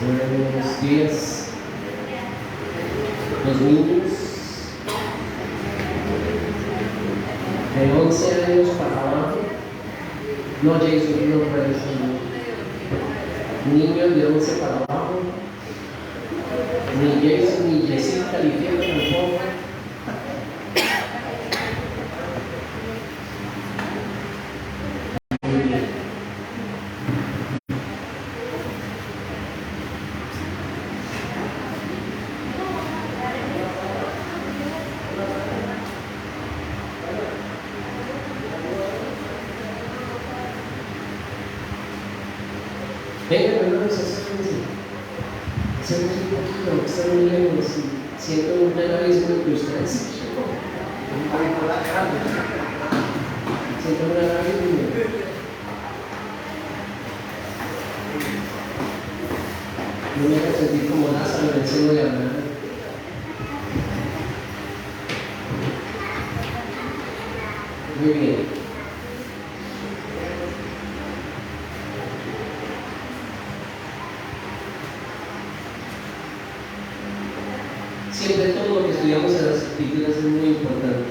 Buenos días. Los niños de 11 años para abajo, no, Jason, no puede ser. Niños de 11 para abajo, ni Jason ni Jessica califican tampoco. Venga, hermanos, hacemos un poquito, están muy lejos y siento un gran abismo entre ustedes. Siento un gran abismo. No me haga sentir como Lázaro en el seno de Abraham. Muy bien. Siempre todo lo que estudiamos en las escrituras es muy importante.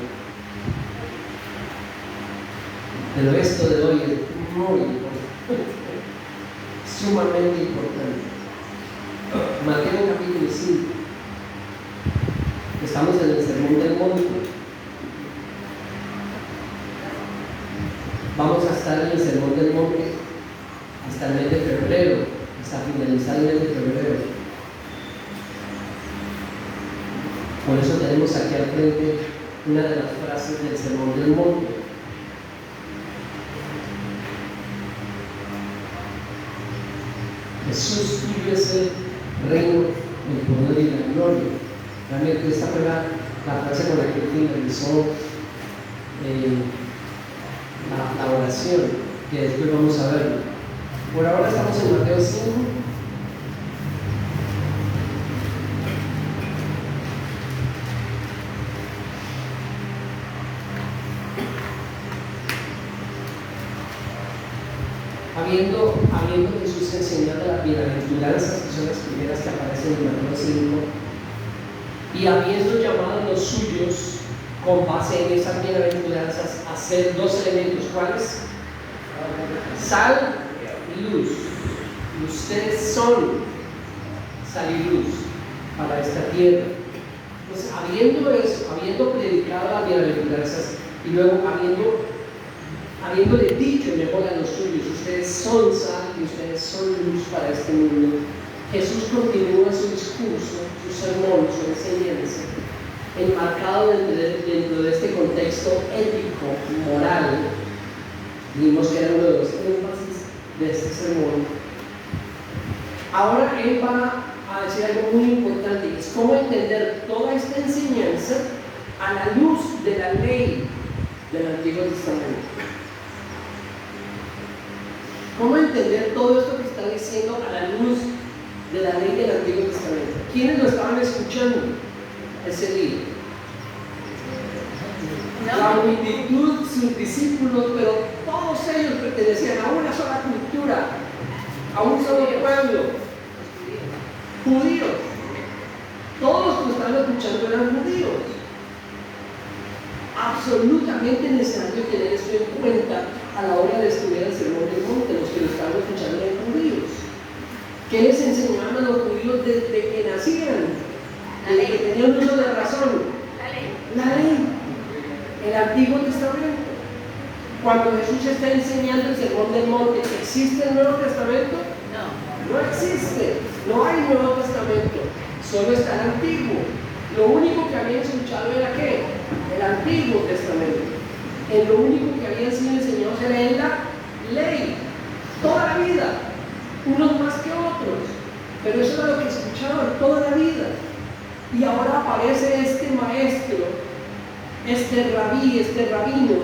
Pero esto de hoy es muy importante, sumamente importante. Mateo capítulo 5. Estamos en el Sermón del Monte. Vamos a estar en el Sermón del Monte hasta el mes de febrero, hasta finalizar el mes de febrero. Por eso tenemos aquí al frente una de las frases del Sermón del Monte. Jesús, tuyo es el reino, el poder y la gloria. Realmente esta fue la frase con la que finalizó la oración, que después vamos a verlo. Por ahora estamos en Mateo 5. Habiendo Jesús enseñado las bienaventuranzas, que son las primeras que aparecen en Mateo 5, y habiendo llamado a los suyos con base en esas bienaventuranzas a hacer dos elementos, ¿cuáles? Sal y luz. Y ustedes son sal y luz para esta tierra. Entonces, habiendo predicado las bienaventuranzas y luego habiéndole dicho mejor a los suyos, ustedes son sal y ustedes son luz para este mundo, Jesús continúa su discurso, su sermón, su enseñanza, enmarcado dentro de este contexto ético, moral. Vimos que era uno de los énfasis de este sermón. Ahora él va a decir algo muy importante, y es cómo entender toda esta enseñanza a la luz de la ley del Antiguo Testamento. ¿Cómo entender todo esto que está diciendo a la luz de la ley del Antiguo Testamento? ¿Quiénes lo estaban escuchando ese día? La multitud, sus discípulos, pero todos ellos pertenecían a una sola cultura, a un solo pueblo, judíos. Todos los que estaban escuchando eran judíos. Absolutamente necesario tener esto en cuenta a la hora de estudiar el Sermón del Monte. Los que lo estaban escuchando eran judíos. ¿Qué les enseñaban a los judíos desde que nacían? Desde que tenían uso de razón. La ley. El Antiguo Testamento. Cuando Jesús está enseñando el Sermón del Monte, ¿existe el Nuevo Testamento? No existe. No hay Nuevo Testamento. Solo está el Antiguo. Lo único que habían escuchado era ¿qué? El Antiguo Testamento. Lo único que habían sido enseñados era en la ley. Toda la vida. Unos más que otros. Pero eso era lo que escuchaban toda la vida. Y ahora aparece este maestro, este rabí, este rabino,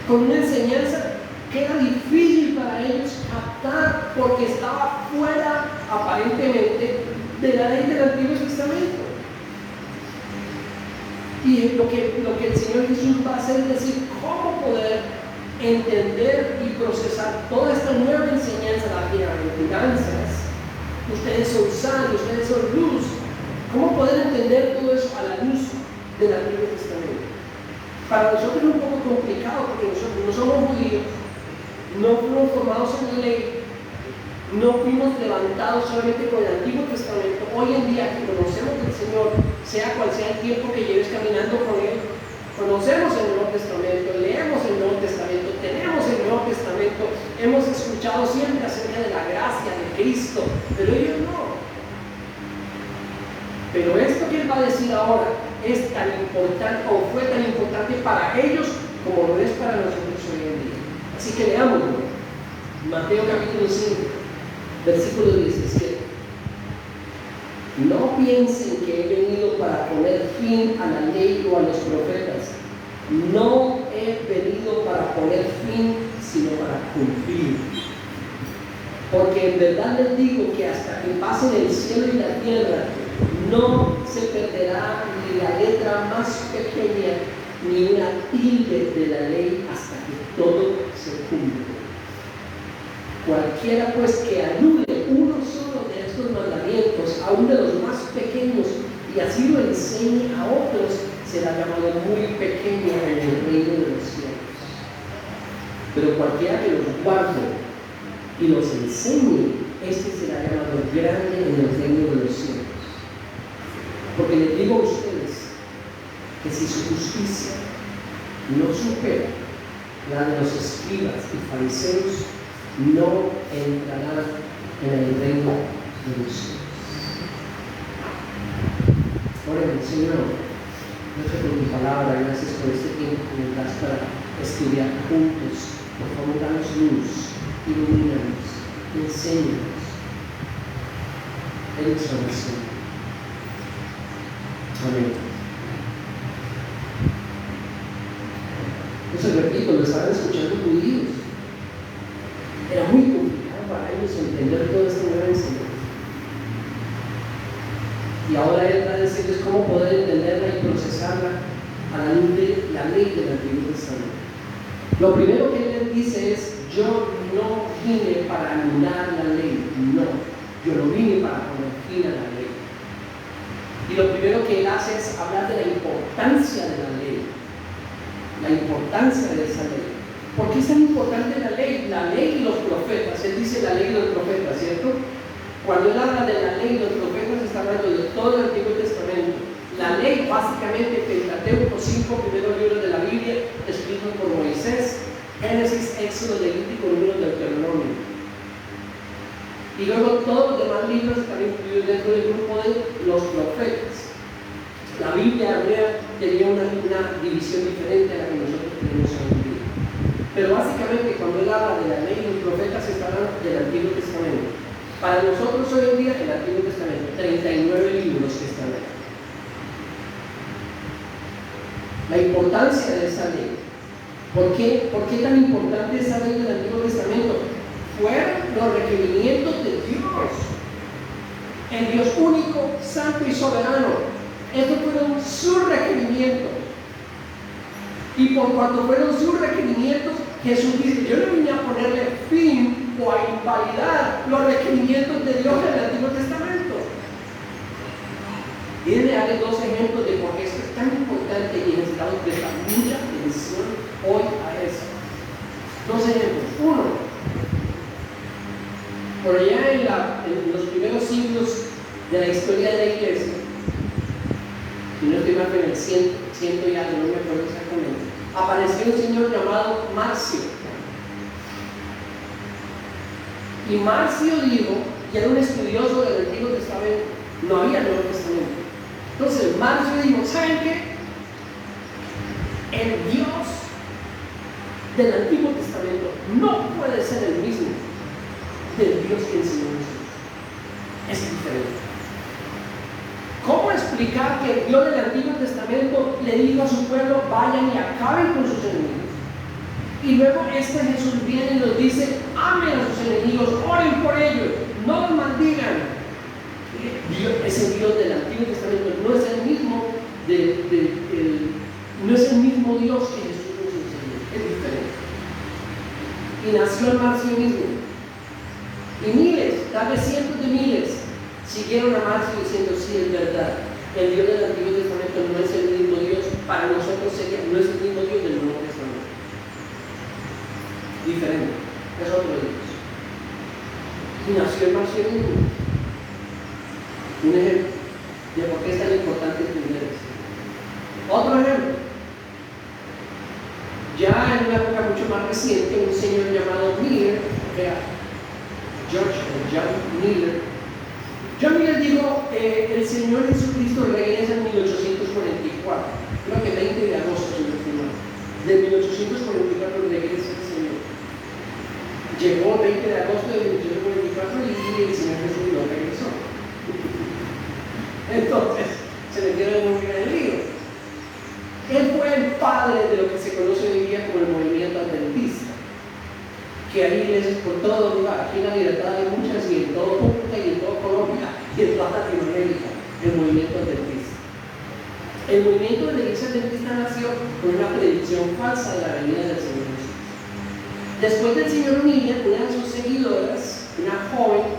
con una enseñanza que era difícil para ellos captar porque estaba fuera, aparentemente, de la ley del Antiguo Testamento. Y lo que el Señor Jesús va a hacer es decir cómo poder entender y procesar toda esta nueva enseñanza, las bienaventuranzas, ustedes son sal, ustedes son luz. ¿Cómo poder entender todo eso a la luz del Antiguo Testamento? Para nosotros es un poco complicado porque nosotros no somos judíos, no fuimos formados en la ley, no fuimos levantados solamente con el Antiguo Testamento. Hoy en día que conocemos del Señor, sea cual sea el tiempo que lleves caminando con Él, conocemos el Nuevo Testamento, leemos el Nuevo Testamento, tenemos el Nuevo Testamento, hemos escuchado siempre acerca de la gracia de Cristo, pero ellos no. Pero esto que Él va a decir ahora es tan importante, o fue tan importante para ellos como lo es para nosotros hoy en día. Así que leámoslo. Mateo capítulo 5, versículo 17. No piensen que he venido para poner fin a la ley o a los profetas. No he venido para poner fin, sino para cumplir. Porque en verdad les digo que hasta que pasen el cielo y la tierra, no se perderá ni la letra más pequeña, ni una tilde de la ley hasta que todo se cumpla. Cualquiera pues que anule uno solo de estos mandamientos, aun de los más pequeños, y así lo enseñe a otros, será llamado muy pequeño en el reino de los cielos. Pero cualquiera que los guarde y los enseñe, este será llamado grande en el reino de los cielos. Porque les digo a ustedes que si su justicia no supera la de los escribas y fariseos, no entrará en el reino de los cielos. Oremos, Señor, gracias por tu palabra, gracias por este tiempo que nos das para estudiar juntos. Por favor, danos luz, ilumínanos, enséñanos. En nuestra oración. Amén. Entonces, repito, lo estaban escuchando judíos. Era muy complicado para ellos entender toda esta nueva enseñanza. Y ahora Él va a decirles cómo poder entenderla y procesarla a la luz de la ley del Antiguo Testamento. Lo primero que Él les dice es: yo no vine para anular la ley, no, yo no vine para poner fin a la ley. Y lo primero que Él hace es hablar de la importancia de la ley, la importancia de esa ley. ¿Por qué es tan importante la ley? La ley y los profetas. Él dice la ley y los profetas, ¿cierto? Cuando Él habla de la ley y los profetas, está hablando de todo el Antiguo Testamento. La ley, básicamente, Pentateuco, 5 primeros libros de la Biblia, escritos por Moisés: Génesis, Éxodo, Levítico, Número, Deuteronomio. Y luego todos los demás libros están incluidos dentro del grupo de los profetas. La Biblia hebrea tenía una división diferente a la que nosotros tenemos hoy en día. Pero básicamente, cuando Él habla de la ley y los profetas, está hablando del Antiguo Testamento. Para nosotros hoy en día, el Antiguo Testamento, 39 libros que están ahí. La importancia de esa ley. ¿Por qué tan importante esa ley del Antiguo Testamento? Fueron los requerimientos de Dios, el Dios único, santo y soberano. Estos fueron sus requerimientos. Y por cuanto fueron sus requerimientos, Jesús dice: yo no vine a ponerle fin o a invalidar los requerimientos de Dios en el Antiguo Testamento. Y déjenme darles dos ejemplos de por qué esto es tan importante y necesitamos prestar mucha atención hoy a eso. Dos ejemplos. Uno, por allá en los primeros siglos de la historia de la iglesia, si no estoy mal, en el 100 y algo, no me acuerdo exactamente, apareció un señor llamado Marcio. Y Marcio dijo, que era un estudioso del Antiguo Testamento, no había Nuevo Testamento. Entonces Marcio dijo: ¿saben qué? El Dios del Antiguo Testamento no puede ser el mismo del Dios que enseñó Jesús. Es diferente. ¿Cómo explicar que el Dios del Antiguo Testamento le dijo a su pueblo: vayan y acaben con sus enemigos? Y luego Jesús viene y nos dice: amen a sus enemigos, oren por ellos, no los maldigan. Ese Dios del Antiguo Testamento no es el mismo no es el mismo Dios que Jesús nos enseñó, es diferente. Y nació el Marcio mismo. Y miles, tal vez cientos de miles siguieron a Marcio diciendo, sí, es verdad, el Dios del Antiguo Testamento no es el mismo Dios, para nosotros no es el mismo Dios del Nuevo Testamento. Diferente, es otro Dios. Y nació el marcionismo. Un ejemplo de por qué es tan importante entender esto. Otro ejemplo. Ya en una época mucho más reciente, un señor llamado Miller, John Miller. John Miller dijo, el Señor Jesucristo regresa en 1844, creo que 20 de agosto, si no estoy mal. De 1844 regresa el Señor. Llegó el 20 de agosto de 1844 y el Señor Jesús no regresó. Entonces, se le dieron un gran lío. Él fue el padre de lo que se conoce hoy día como el movimiento adventista, que hay iglesias por todo lugar. Aquí en la Libertad hay muchas, y en todo Cúcuta, y en toda Colombia, y en toda Latinoamérica, el movimiento adventista. El movimiento de la iglesia adventista nació con una predicción falsa de la venida del Señor Jesús. Después del señor Miller, una de sus seguidoras, una joven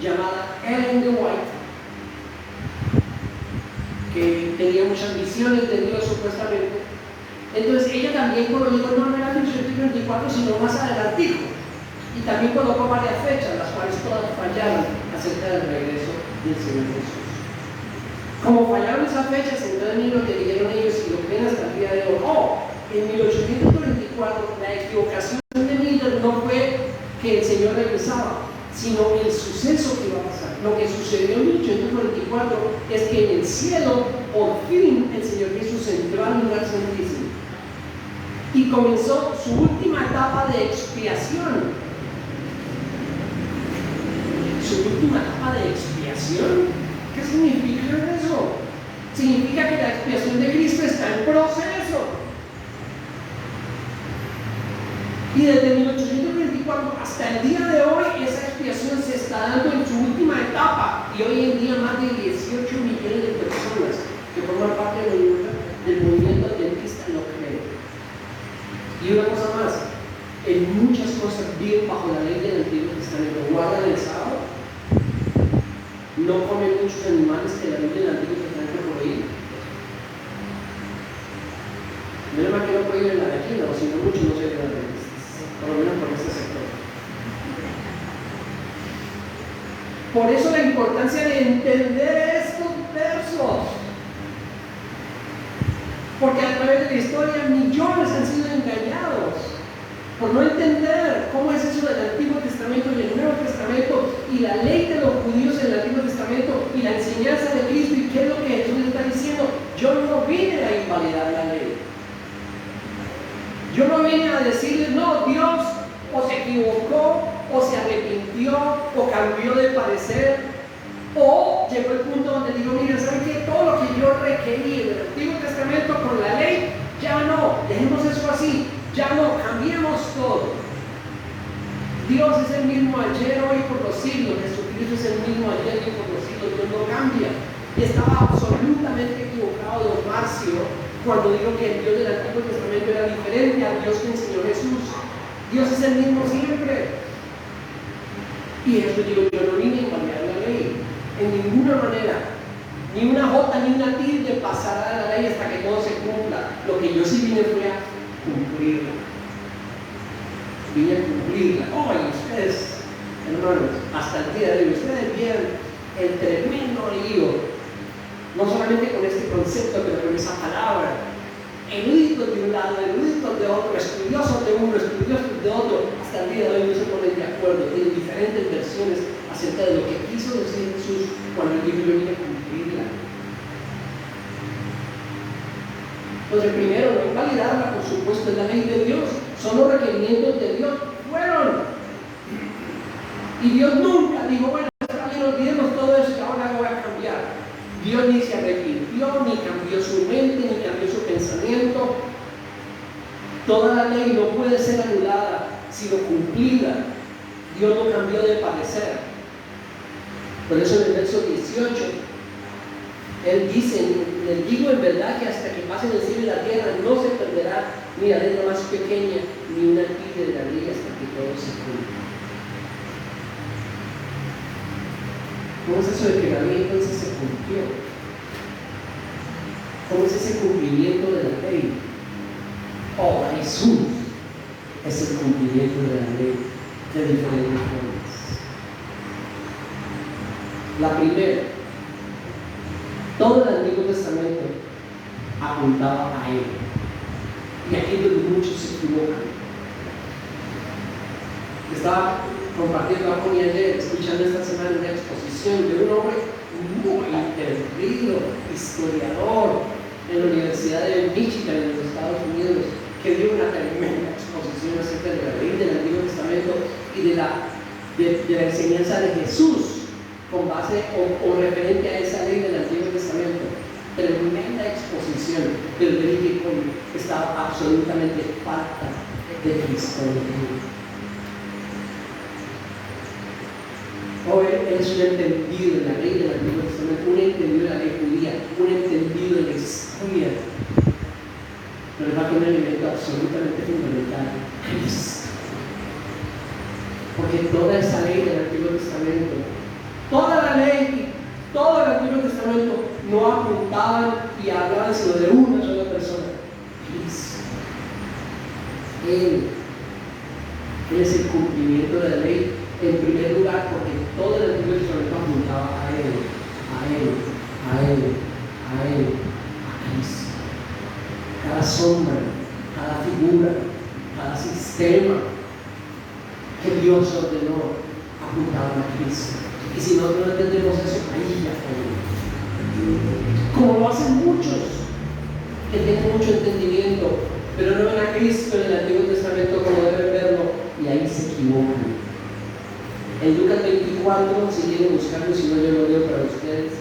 llamada Ellen de White, que tenía muchas visiones de Dios supuestamente. Entonces ella también colocó, no era 1824, sino más adelantico, y también colocó varias fechas, las cuales todas fallaron acerca del regreso del Señor Jesús. Como fallaron esas fechas, entonces ni lo que dijeron ellos y lo que ven hasta el día de hoy, en 1824 la equivocación de Miller no fue que el Señor regresaba, sino el suceso que iba a pasar. Lo que sucedió en 1844 es que en el cielo, por fin, el Señor Jesús entró al lugar santísimo y comenzó su última etapa de expiación. ¿Su última etapa de expiación? ¿Qué significa eso? Significa que la expiación de Cristo está en proceso. Y desde 1824 hasta el día de hoy, esa expiación se está dando en su última etapa. Y hoy en día más de 18 millones de personas que forman parte del movimiento adventista lo creen. Y una cosa más, en muchas cosas viven bajo la ley del Antiguo Testamento. Guardan el sábado, no comen muchos animales que la Biblia del Antiguo Testamento prohíbe. Menos mal que no prohíben la gallina, o si no muchos no se quedan adventistas, por lo menos por este sector. Por eso la importancia de entender estos versos, porque a través de la historia millones han sido engañados por no entender cómo es eso del Antiguo Testamento y el Nuevo Testamento, y la ley de los judíos en el Antiguo Testamento y la enseñanza de Cristo, y qué es lo que Jesús está diciendo. Yo no vine a invalidar la ley, yo no vine a decirles, no, Dios o se equivocó, o se arrepintió, o cambió de parecer, o llegó el punto donde digo, mira, ¿saben qué? Todo lo que yo requerí en el Antiguo Testamento con la ley, ya no, dejemos eso así, ya no, cambiemos todo. Dios es el mismo ayer, hoy, por los siglos. Jesucristo es el mismo ayer y por los siglos. Dios no cambia. Y estaba absolutamente equivocado don Marcio cuando dijo que el Dios del Antiguo Testamento era diferente al Dios que enseñó Jesús. Dios es el mismo siempre. Y eso digo, yo no vine a cambiar la ley en ninguna manera. Ni una jota ni una tilde pasará de la ley hasta que todo se cumpla. Lo que yo sí vine fue a cumplirla. Vine a cumplirla. Y ustedes, hermanos, hasta el día de hoy, ustedes vieron el tremendo lío, no solamente con este concepto, pero con esa palabra. Eruditos de un lado, eruditos de otro, estudiosos de uno, estudiosos de otro, hasta el día de hoy no se ponen de acuerdo, tienen diferentes versiones acerca de lo que quiso decir Jesús cuando el libro viene a cumplirla. Entonces, primero, no invalidarla, por supuesto, es la ley de Dios, son los requerimientos de Dios, fueron. Y Dios nunca dijo, bueno, está bien, olvidemos todo eso y ahora lo voy a cambiar. Dios ni se arrepintió, ni cambió su mente, ni cambió su pensamiento. Toda la ley no puede ser anulada, sino cumplida. Dios no cambió de parecer. Por eso en el verso 18, Él dice, les digo en verdad que hasta que pasen el cielo y la tierra no se perderá ni la letra más pequeña, ni una tilde de la ley hasta que todo se cumpla. ¿Cómo es eso de que la ley entonces se cumplió? ¿Cómo es ese cumplimiento de la ley? Oh, Jesús es el cumplimiento de la ley de diferentes formas. La primera, todo el Antiguo Testamento apuntaba a Él. Y aquí es donde muchos se equivocan. Estaba compartiendo con ayer, escuchando esta semana una exposición de un hombre muy entendido, historiador, en la Universidad de Michigan, en los Estados Unidos, que dio una tremenda exposición acerca de la ley del Antiguo Testamento y de la enseñanza de Jesús con base o referente a esa ley del Antiguo Testamento. Tremenda exposición, pero que estaba absolutamente falta de Cristo. Hoy es un entendido de la ley del Antiguo Testamento, un entendido de la ley judía, un entendido de la historia, pero le falta un elemento absolutamente fundamental: Cristo. Porque toda esa ley del Antiguo Testamento, toda la ley y todo el Antiguo Testamento no apuntaban y hablaban sino de una sola persona: Cristo. Él es el cumplimiento de la ley. En primer lugar, porque todo el Antiguo Testamento apuntaba a Cristo. Cada sombra, cada figura, cada sistema que Dios ordenó apuntaba a Cristo. Y si no entendemos eso, ahí ya fue. Como lo hacen muchos que tienen mucho entendimiento, pero no ven a Cristo en el Antiguo Testamento como deben verlo, y ahí se equivocan. En Lucas 24, si quieren buscarlo, si no yo lo leo para ustedes.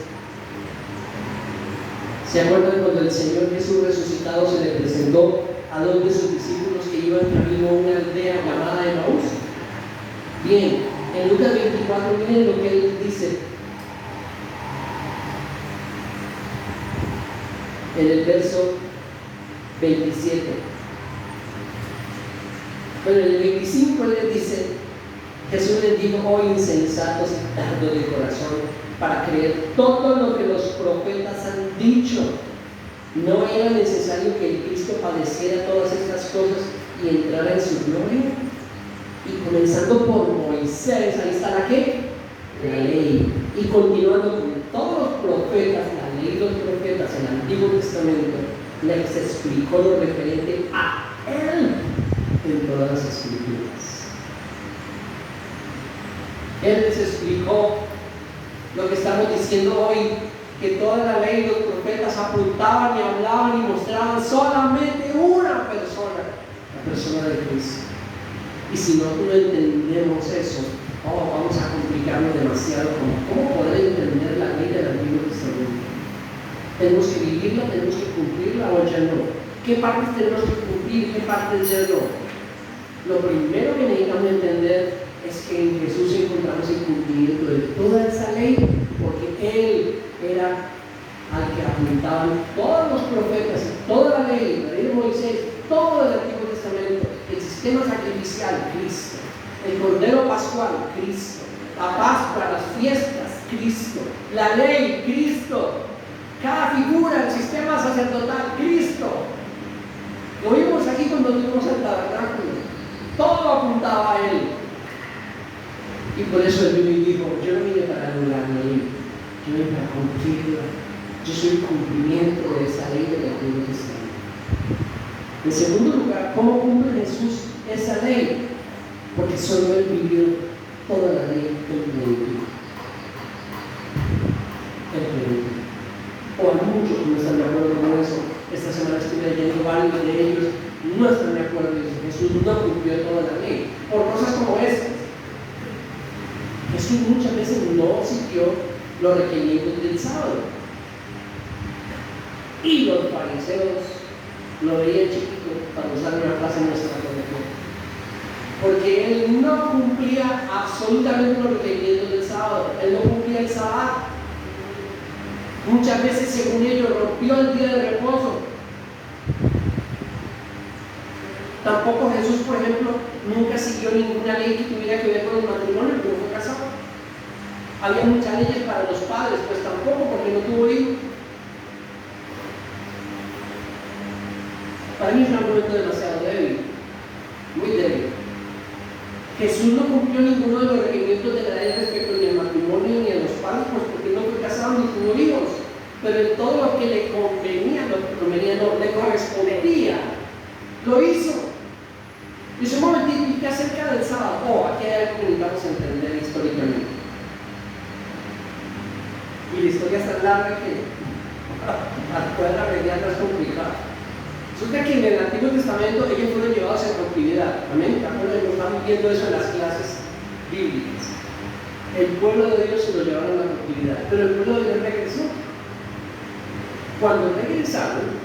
¿Se acuerdan cuando el Señor Jesús resucitado se le presentó a dos de sus discípulos que iban camino a una aldea llamada Emaús? Bien, en Lucas 24 miren lo que él dice. En el verso 27. Bueno, en el 25 él les dice: Jesús les dijo: oh insensatos y tardos de corazón, para creer todo lo que los profetas han dicho. ¿No era necesario que el Cristo padeciera todas estas cosas y entrara en su gloria? Y comenzando por Moisés, ahí está la ¿qué? La ley. Y continuando con todos los profetas, la ley de los profetas, el Antiguo Testamento, les explicó lo referente a Él en todas las Escrituras. Él les explicó lo que estamos diciendo hoy, que toda la ley y los profetas apuntaban y hablaban y mostraban solamente una persona, la persona de Cristo. Y si no entendemos eso, vamos a complicarnos demasiado con cómo poder entender la ley del Antiguo Testamento. Tenemos que vivirla, tenemos que cumplirla o ya no. ¿Qué partes tenemos que cumplir? ¿Qué partes ya no? Lo primero que necesitamos entender es que en Jesús encontramos el cumplimiento de toda esa ley, porque Él era al que apuntaban todos los profetas y toda la ley de Moisés, todo el Antiguo Testamento, el sistema sacrificial, Cristo, el Cordero Pascual, Cristo, la Pascua, las fiestas, Cristo, la ley, Cristo, cada figura, el sistema sacerdotal, Cristo. Lo vimos aquí cuando tuvimos el tabernáculo, todo apuntaba a Él. Y por eso Él vino y dijo: yo no vine para anular la ley, yo vine para cumplirla. Yo soy el cumplimiento de esa ley del Antiguo Testamento. En segundo lugar, ¿cómo cumple Jesús esa ley? Porque solo Él vivió toda la ley del plenitud. El plenitud. O a muchos no están de acuerdo con eso. Esta semana estuve leyendo varios de ellos, no están de acuerdo con eso. Jesús no cumplió toda la ley, por cosas como estas. Jesús muchas veces no siguió los requerimientos del sábado. Y los fariseos lo veían chiquito, para usar una frase nuestra, porque Él no cumplía absolutamente los requerimientos del sábado. Él no cumplía el sábado. Muchas veces, según ellos, rompió el día de reposo. Tampoco Jesús, por ejemplo, nunca siguió ninguna ley que tuviera que ver con el matrimonio, porque no fue casado. Había muchas leyes para los padres, pues tampoco, porque no tuvo hijos. Para mí es un argumento demasiado débil, muy débil. Jesús no cumplió ninguno de los requerimientos de la ley respecto ni al matrimonio ni a los padres, pues porque no fue casado ni tuvo hijos. Pero en todo lo que le convenía, no le correspondía, lo hizo. Dice, un momentito, ¿y qué acerca del sábado? Oh, aquí hay algo que necesitamos entender históricamente. Y la historia es tan larga que para poder abreviarla es complicada. Resulta que en el Antiguo Testamento ellos fueron llevados en cautividad. Amén. Estamos viendo eso en las clases bíblicas. El pueblo de Dios se lo llevaron a la cautividad, pero el pueblo de Dios regresó. Cuando regresaron,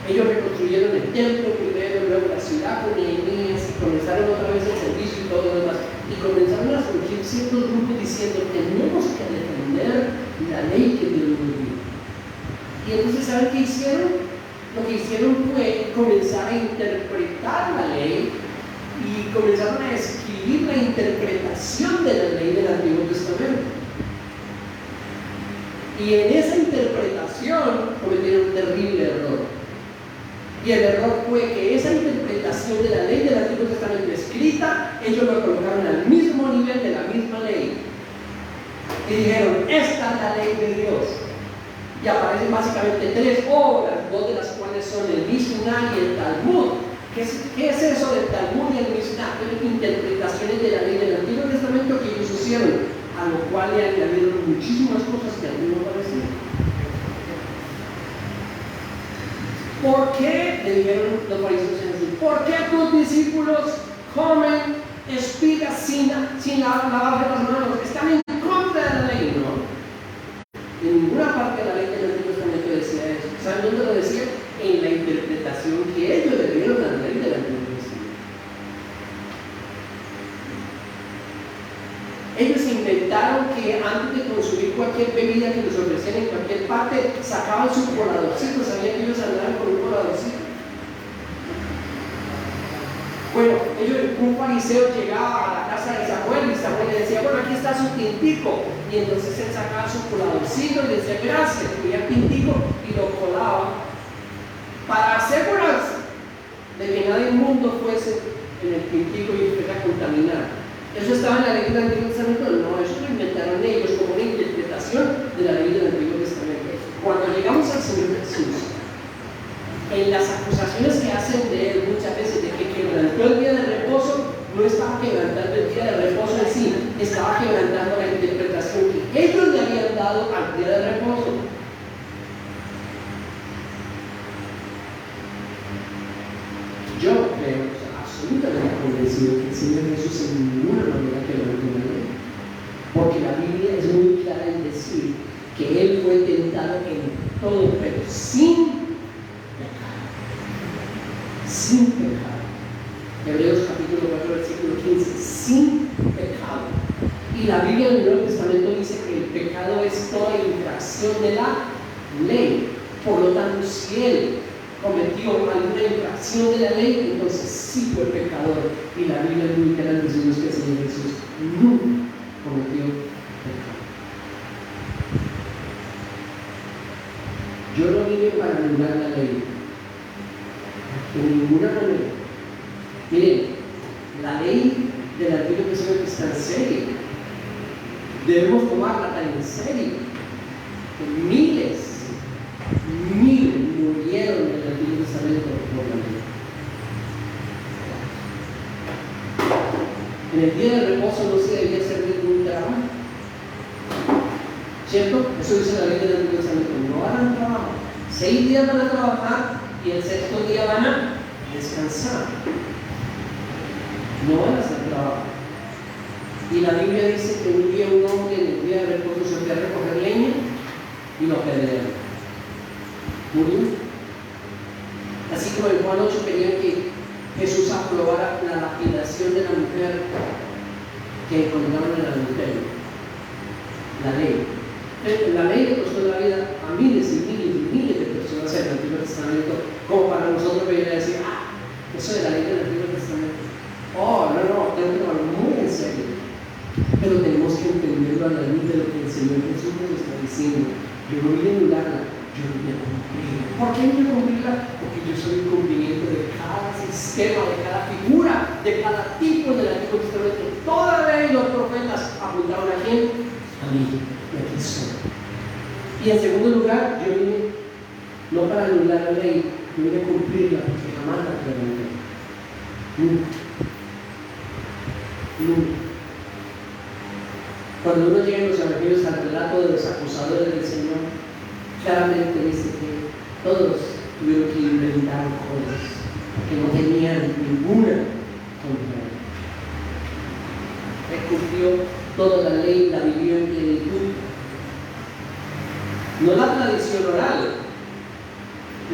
ellos reconstruyeron el templo primero, luego la ciudad con Nehemías, y comenzaron otra vez el servicio y todo lo demás. Y comenzaron a surgir ciertos grupos diciendo: tenemos que defender la ley que Dios nos dio. Y entonces, ¿saben qué hicieron? Lo que hicieron fue comenzar a interpretar la ley y comenzaron a escribir la interpretación de la ley del Antiguo Testamento. Y en esa interpretación cometieron un terrible error. Y el error fue que esa interpretación de la ley del Antiguo Testamento escrita, ellos lo colocaron al mismo nivel de la misma ley. Y dijeron: esta es la ley de Dios. Y aparecen básicamente 3 obras, 2 de las cuales son el Mishnah y el Talmud. ¿Qué es eso del Talmud y el Mishnah? Son interpretaciones de la ley del Antiguo Testamento que ellos hicieron, a lo cual le añadieron muchísimas cosas que a mí no parecían. ¿Por qué? Le dijeron los fariseos en Jesús: ¿por qué tus discípulos comen espigas sin lavarse las manos? Están en contra de la ley, ¿no? En ninguna parte de la ley del Antiguo Testamento decía eso. ¿Saben dónde lo decía? En la interpretación que ellos le dieron a la ley del Antiguo Testamento. Ellos inventaron que antes de consumir cualquier bebida que les ofrecieran en cualquier parte, sacaban su coladorcito. ¿Sabían que ellos andaban con un coladorcito? Bueno, un fariseo llegaba a la casa de Samuel y Samuel le decía: bueno, aquí está su tintico. Y entonces él sacaba su coladorcito y le decía: gracias, cogía el tintico y lo colaba para asegurarse de que nada inmundo fuese en el tintico y fuera a contaminar. ¿Eso estaba en la ley del Antiguo Testamento? No, eso lo inventaron ellos como una interpretación de la ley del Antiguo Testamento. Cuando llegamos al Señor Jesús, en las acusaciones que hacen de él muchas veces de que quebrantó el día de reposo, no estaba quebrantando el día de reposo en sí, estaba quebrantando la interpretación que ellos le habían dado al día de reposo. Yo creo, absolutamente convencido, que el Señor Jesús en ninguna manera quebrantó la ley, porque la Biblia es muy clara en decir que él fue tentado en todo, pero sin pecado. Hebreos capítulo 4, versículo 15, sin pecado. Y la Biblia en el Nuevo Testamento dice que el pecado es toda infracción de la ley. Por lo tanto, si él cometió alguna infracción de la ley, entonces sí fue pecador. Y la Biblia es muy clara en decirnos que el Señor Jesús nunca cometió pecado. Yo no vine para anular la ley, en ninguna manera. Miren, la ley del Antiguo Testamento está en serio. Debemos tomarla tan en serio. Miles murieron en el Antiguo Testamento por la ley. En el día de reposo no se debía hacer ningún trabajo, ¿cierto? Eso dice la ley del Antiguo Testamento: no harán trabajo. 6 días van a trabajar y el 6º día van a descansar. No van a hacer trabajo. Y la Biblia dice que un hombre en el día de reposo se fue a recoger leña y lo apedrearon. Murió. Así como en Juan 8 querían que Jesús aprobara la lapidación de la mujer que encontraron en el adulterio. La ley. La ley le costó la vida a miles y miles de personas en el Antiguo Testamento, como para nosotros venir a decir: eso de la ley del Antiguo Testamento. No, tengo que tomarlo muy en serio. Pero tenemos que entenderlo a la luz diciendo, yo no vine a anularla, yo vine a cumplirla. ¿Por qué vine a cumplirla? Porque yo soy el cumplimiento de cada sistema, de cada figura, de cada tipo del Antiguo Testamento. Toda la ley y los profetas apuntaron a quién? A mí, y aquí soy. Y en segundo lugar, yo vine no para anular la ley, yo vine a cumplirla porque jamás la quebré. Nunca. Nunca. Cuando uno llega en los evangelios al relato de los acusadores del Señor, claramente dice que todos tuvieron que inventar cosas que no tenían ninguna contra él. Él cumplió toda la ley, la vivió en plenitud. No la tradición oral.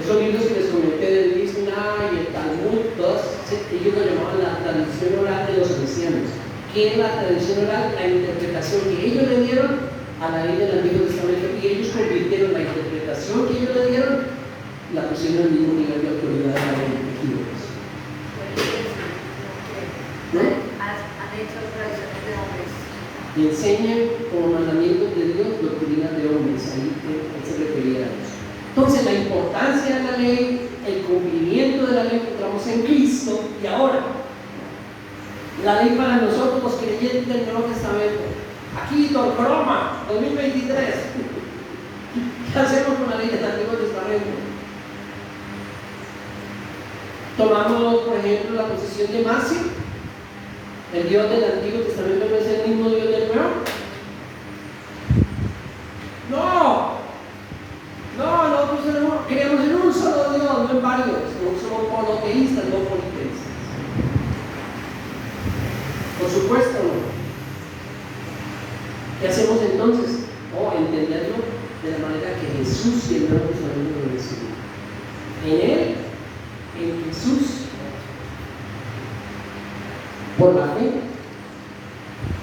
Esos libros que les comenté del Mishnah y el Talmud, todos ellos lo llamaban la tradición oral de los ancianos. ¿Qué es la tradición oral? La interpretación que ellos le dieron a la ley del Antiguo Testamento, y ellos convirtieron la interpretación que ellos le dieron, la pusieron al mismo nivel de autoridad de la ley. ¿No? Han hecho tradiciones de hombres. Y enseñan como mandamientos de Dios doctrinas de hombres. Ahí se refería a eso. Entonces, la importancia de la ley, el cumplimiento de la ley que encontramos en Cristo. Y ahora, la ley para nosotros los creyentes del Nuevo Testamento. Aquí, Don Croma, 2023. ¿Qué hacemos con la ley del Antiguo Testamento? Tomamos, por ejemplo, la posición de Masio. El Dios del Antiguo Testamento no es el mismo Dios del Nuevo. Nosotros creemos en un solo Dios, no en varios. No somos monoteístas, no politeístas. Por supuesto, no. ¿Qué hacemos entonces? Entenderlo de la manera que Jesús y el Nuevo Testamento lo enseñan. En Él, en Jesús, por la fe,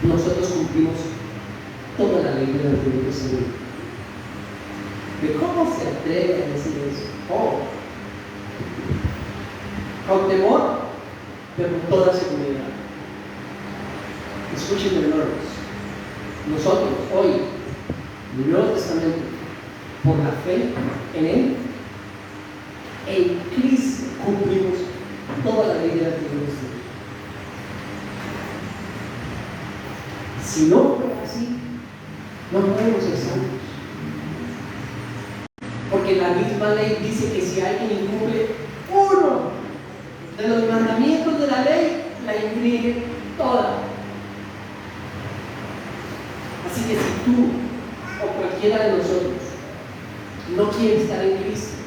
nosotros cumplimos toda la ley del Antiguo Testamento. ¿De cómo se atreve a decir eso? Con temor, pero con toda seguridad. Escuchen, hermanos, nosotros hoy, en el Nuevo Testamento, por la fe en Él, en Cristo cumplimos toda la ley del Antiguo Testamento. Si no fuera así, no podemos ser santos. Porque la misma ley dice que si alguien incumple uno de los mandamientos de la ley, la infringe toda. Así que si tú o cualquiera de nosotros no quiere estar en Cristo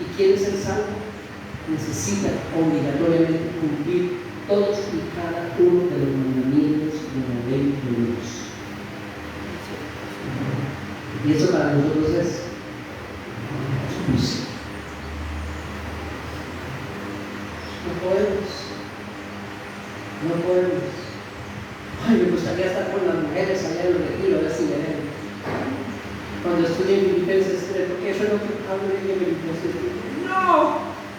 y quiere ser salvo, necesita obligatoriamente cumplir todos y cada uno de los mandamientos de la ley de Dios. Y eso para nosotros es juicio. No podemos. Ay, me gustaría estar con las mujeres allá en el retiro, a ver si me ven. Cuando estudié en Filipenses 3, porque eso es lo que hablo de Filipenses 3. No,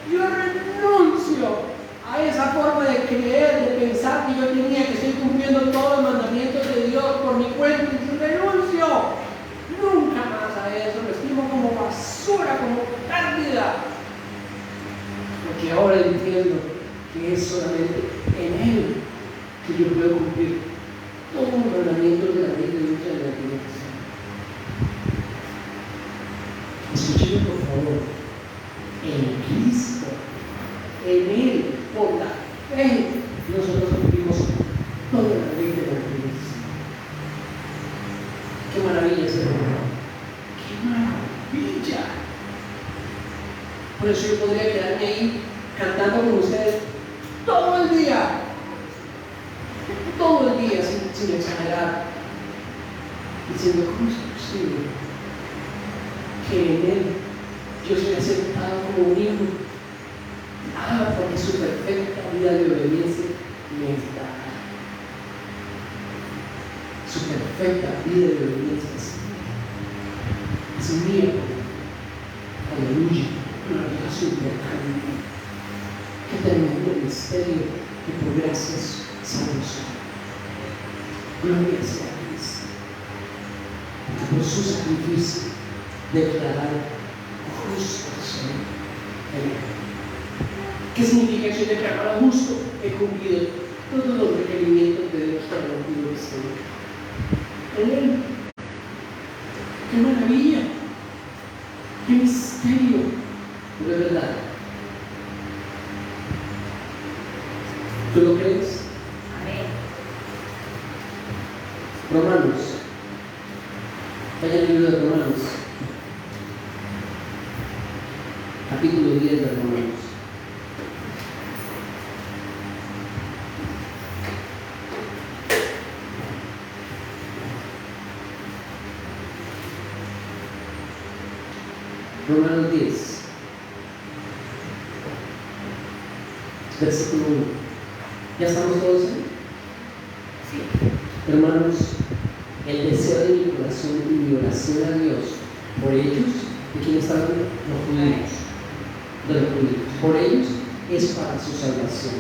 yo renuncio a esa forma de creer, de pensar que yo tenía que estoy cumpliendo todos los mandamientos de Dios por mi cuenta, y renuncio nunca más a eso, lo estimo como basura, como pérdida, porque ahora entiendo que es solamente en Él que yo puedo cumplir todos los mandamientos de la ley de Dios en la Antiguo Testamento. Escuchen por favor, en Cristo, en Él, por la fe, nosotros cumplimos toda la ley de la Antiguo Testamento. Qué maravilla, Señor. ¡Qué maravilla! Por eso yo podría quedarme ahí cantando con ustedes todo el día sin exagerar, diciendo, ¿cómo es posible que en Él yo soy aceptado como un hijo? Porque su perfecta vida de obediencia me es dada. Su perfecta vida de obediencia es mía. Aleluya. Gloria a su perfecta. Qué tremendo misterio que por gracias somos. Gloria sea a Cristo. por su sacrificio, declarar justo soy en Él. ¿Qué significa que soy declarado justo? He cumplido todos los requerimientos de Dios para el Antiguo Testamento. En Él. ¡Qué maravilla! ¡Qué misterio! Pero es verdad. ¿Tú lo crees? Amén. Romanos. Vaya el libro de Romanos. Capítulo 10 de Romanos. Romanos 10, versículo 1. ¿Ya estamos todos ahí? Sí. Hermanos, el deseo de mi corazón y mi oración a Dios por ellos, ¿de quién está hablando? Los judíos. De los judíos. Por ellos es para su salvación.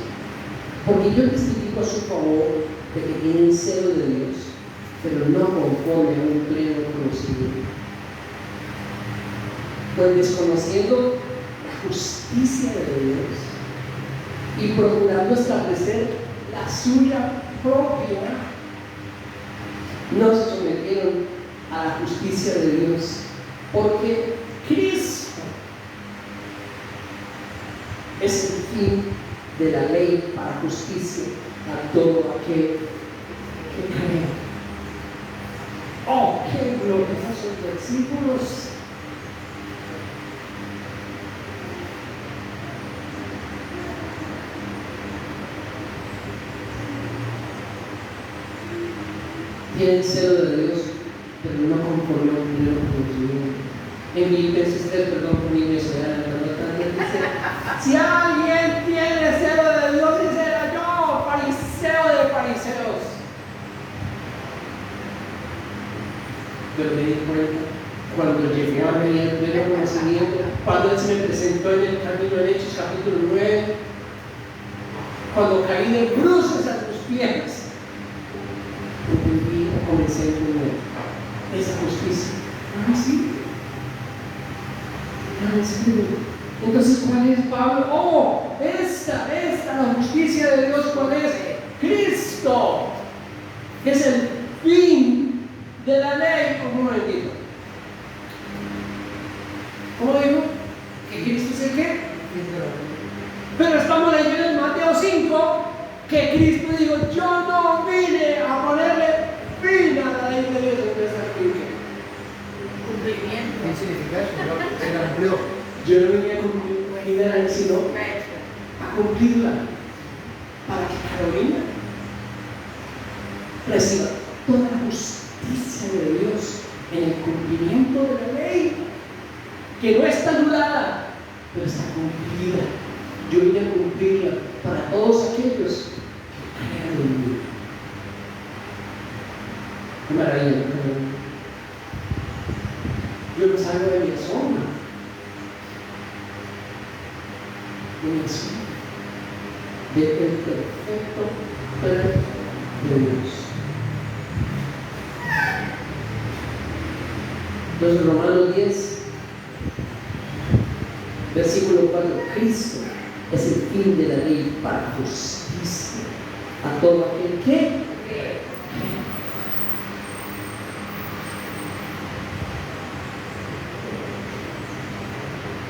Porque yo testifico a su favor de que tienen celo de Dios, pero no conforme a un pleno conocimiento. Pues desconociendo la justicia de Dios y procurando establecer la suya propia, no se sometieron a la justicia de Dios, porque Cristo es el fin de la ley para justicia a todo aquel que cree. ¡Oh, qué gloriosos versículos! Tienen celo de Dios, pero no conforme a un pleno conocimiento. En Filipenses 3, perdón por mi necedad, dice: si alguien tiene celo de Dios, dice yo, fariseo de fariseos. Pero me di cuenta, cuando llegué a venir el pleno conocimiento, cuando Él se me presentó en el camino en Hechos capítulo 9, cuando caí de bruces a tus pies, comencé a entender esa justicia. No me sirve. No me sirve. Entonces, ¿cuál es, Pablo? Oh, la justicia de Dios, ¿cuál es? Cristo, que es el fin de la ley. Un momentito. ¿Cómo digo? ¿Que Cristo es el qué? Pero estamos leyendo en Mateo 5 que Cristo dijo: yo no vine a ponerle fin a la ley de Dios, Cumplimiento. ¿Qué significa eso? Se la cumplió. yo no vine a cumplir la ley, sino a cumplirla, para que Carolina reciba toda la justicia de Dios en el cumplimiento de la ley, que no está anulada, pero está cumplida. Yo vine a cumplirla para todos aquellos que crean en mí. Qué maravilla. Yo no salgo de mi asombro. De mi asombro. Del perfecto plan de Dios. Entonces, Romanos 10, versículo 4: Cristo es el fin de la ley para justicia a todo aquel que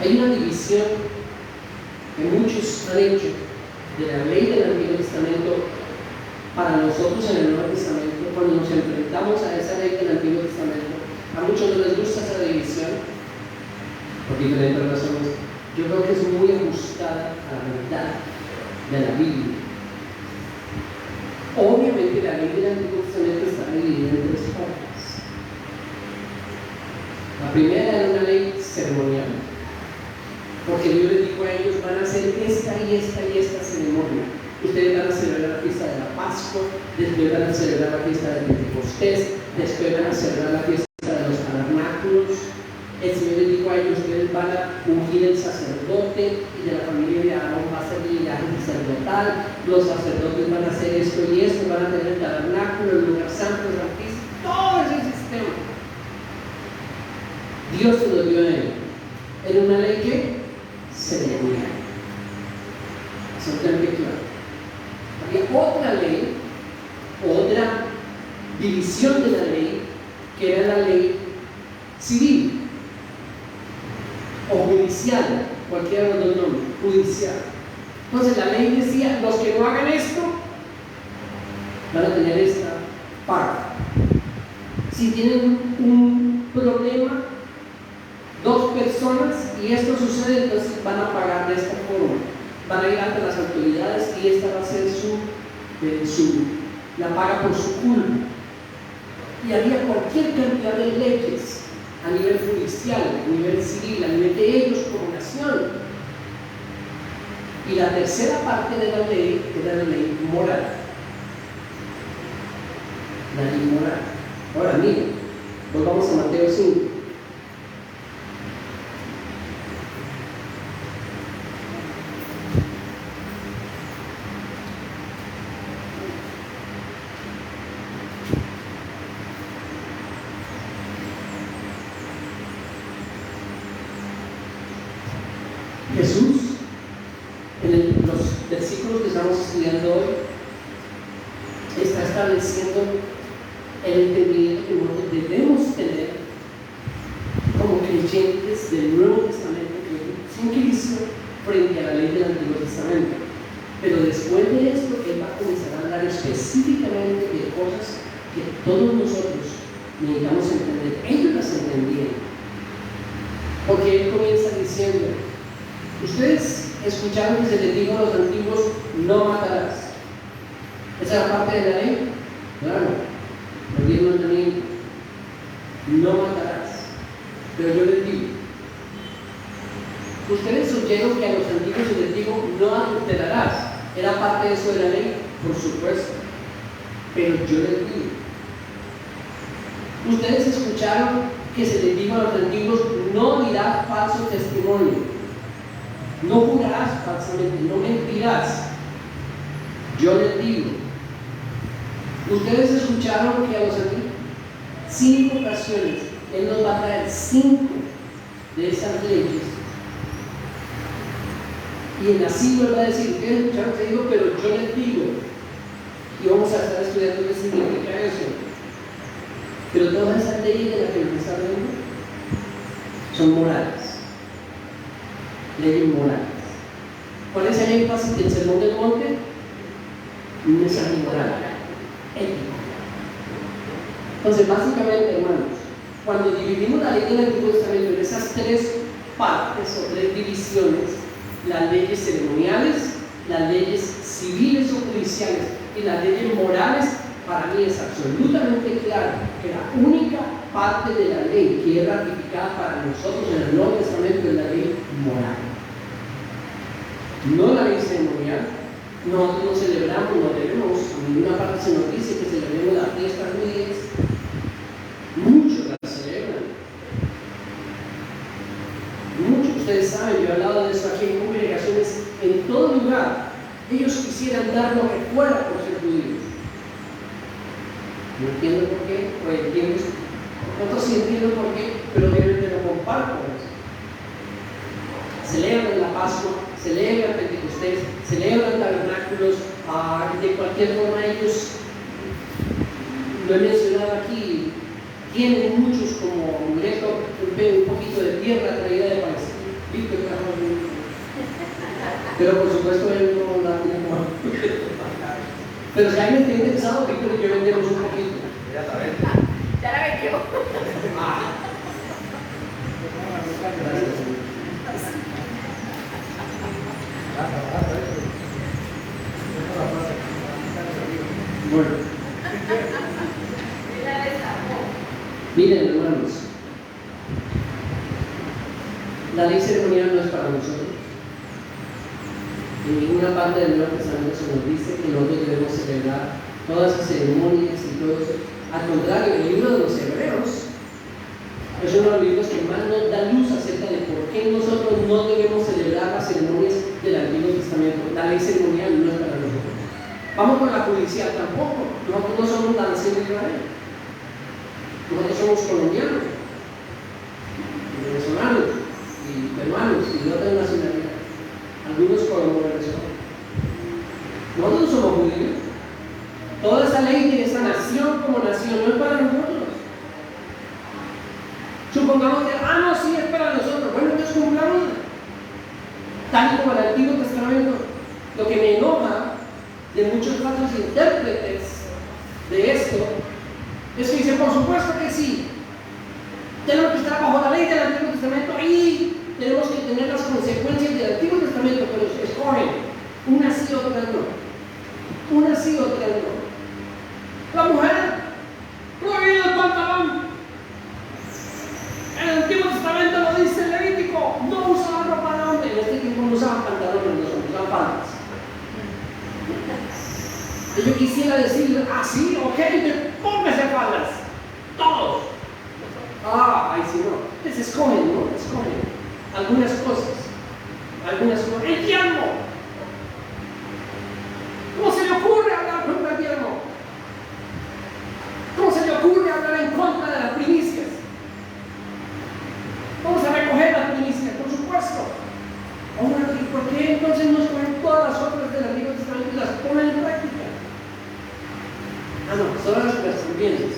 hay una división que muchos han hecho de la ley del Antiguo Testamento para nosotros en el Nuevo Testamento. Cuando nos enfrentamos a esa ley del Antiguo Testamento, a muchos no les gusta esa división por diferentes razones. Yo creo que es muy ajustada a la verdad de la Biblia. Obviamente la ley del Antiguo Testamento está dividida en tres partes. La primera era una ley ceremonial, porque Dios les dijo a ellos: van a hacer esta y esta y esta ceremonia. Ustedes van a celebrar la fiesta de la Pascua, después van a celebrar la fiesta de Pentecostés, después van a celebrar la fiesta de los tabernáculos. El Señor les dijo a ellos: ustedes van a ungir el sacerdote, y de la familia de Aarón va a ser el linaje sacerdotal. Los sacerdotes van a hacer esto y esto, van a tener el tabernáculo, el lugar santo, el altísimo, todo ese sistema. Dios se lo dio a él. Era una ley que ceremonial. Absolutamente claro. Había otra ley, otra división de la ley, que era la ley civil o judicial, cualquiera de los dos nombres, judicial. Entonces la ley decía, los que no hagan esto van a tener esta paga. Si tienen un problema, dos personas, y esto sucede, entonces van a pagar de esta forma. Van a ir ante las autoridades y esta va a ser la paga por su culpa. Y había cualquier cantidad de leyes a nivel judicial, a nivel civil, a nivel de ellos como nación. Y la tercera parte de la ley era la ley moral. La ley moral. Ahora miren, volvamos a Mateo 5. Jesús, en los versículos que estamos estudiando hoy, está estableciendo el entendimiento que nosotros debemos tener como creyentes del Nuevo Testamento, sin Cristo, frente a la ley del Antiguo Testamento. Pero después de esto, Él va a comenzar a hablar específicamente de cosas que todos nosotros necesitamos entender. Ellos las entendieron. Porque Él comienza diciendo: ustedes escucharon que se les dijo a los antiguos, no matarás. ¿Esa era parte de la ley? Claro, el 10 mandamientos. No matarás. Pero yo les digo, ustedes oyeron que a los antiguos se les dijo, no adulterarás. ¿Era parte de eso de la ley? Por supuesto. Pero yo les digo, ustedes escucharon que se les dijo a los antiguos, no dirás falso testimonio. No jurarás falsamente, no mentirás. Yo les digo, ustedes escucharon que a los antiguos 5 ocasiones Él nos va a traer 5 de esas leyes. Y en la 5 Él va a decir, ustedes escucharon que digo, pero yo les digo. Y vamos a estar estudiando qué significa eso. Pero todas esas leyes de las que nos está hablando son morales. Leyes morales. ¿Cuál es el énfasis del Sermón del Monte? Un mensaje moral, ético. Entonces, básicamente, hermanos, cuando dividimos la ley del Antiguo Testamento en esas 3 partes o 3 divisiones, las leyes ceremoniales, las leyes civiles o judiciales y las leyes morales, para mí es absolutamente claro que la única parte de la ley que es ratificada para nosotros en el Nuevo Testamento es la ley moral. No la ley ceremonial. Nosotros no celebramos, no debemos, en ninguna parte se nos dice que celebremos las fiestas judías. Muchos las celebran. Muchos, ustedes saben, yo he hablado de eso aquí en congregaciones en todo lugar. Ellos quisieran dar lo que fuera por ser judíos. No entiendo por qué, pues entiendo, nosotros sí entiendo por qué, pero obviamente no comparto eso. Celebran la Pascua, celebran Pentecostés, celebran tabernáculos, de cualquier forma ellos, lo he mencionado aquí, tienen muchos como amuleto, un poquito de tierra traída de Palestina, Víctor, pero por supuesto él no la tiene como pero si alguien está interesado, Víctor y yo vendemos un poquito. Ya la vendió. Bueno, miren, hermanos, la ley ceremonial no es para nosotros. En ninguna parte del Nuevo Testamento se nos dice que nosotros debemos celebrar todas las ceremonias y todo eso. Al contrario, el libro de los Hebreos es uno de los libros que más nos da luz acerca de por qué nosotros no debemos celebrar las ceremonias del Antiguo Testamento. La ley ceremonial no es para nosotros. Vamos con la judicial tampoco. Nosotros no somos la nación de Israel. Nosotros somos colombianos. tal y como el Antiguo Testamento. Lo que me enoja de muchos falsos intérpretes de esto es que dicen, por supuesto que sí, tenemos que estar bajo la ley del Antiguo Testamento y tenemos que tener las consecuencias del Antiguo Testamento, pero se escogen una sí, otra no. Una sí, otra no. La mujer, prohibido el pantalón. En el Antiguo Testamento lo dice el Levítico, no usaban ropa de hombre. En este tiempo no usaban pantalones, no usaban faldas. Y yo quisiera decir, así, ok, póngase faldas. Todos. Ahí sí no. Entonces escogen, ¿no? Escogen algunas cosas. El diezmo. ¿Cómo se le ocurre hablar contra el diezmo? ¿Cómo se le ocurre hablar en contra de las primicias? Vamos a recoger las primicias, por supuesto. Ahora, ¿por qué entonces no escogen todas las otras del Antiguo Testamento y las ponen en práctica? No, solo las que las convienen.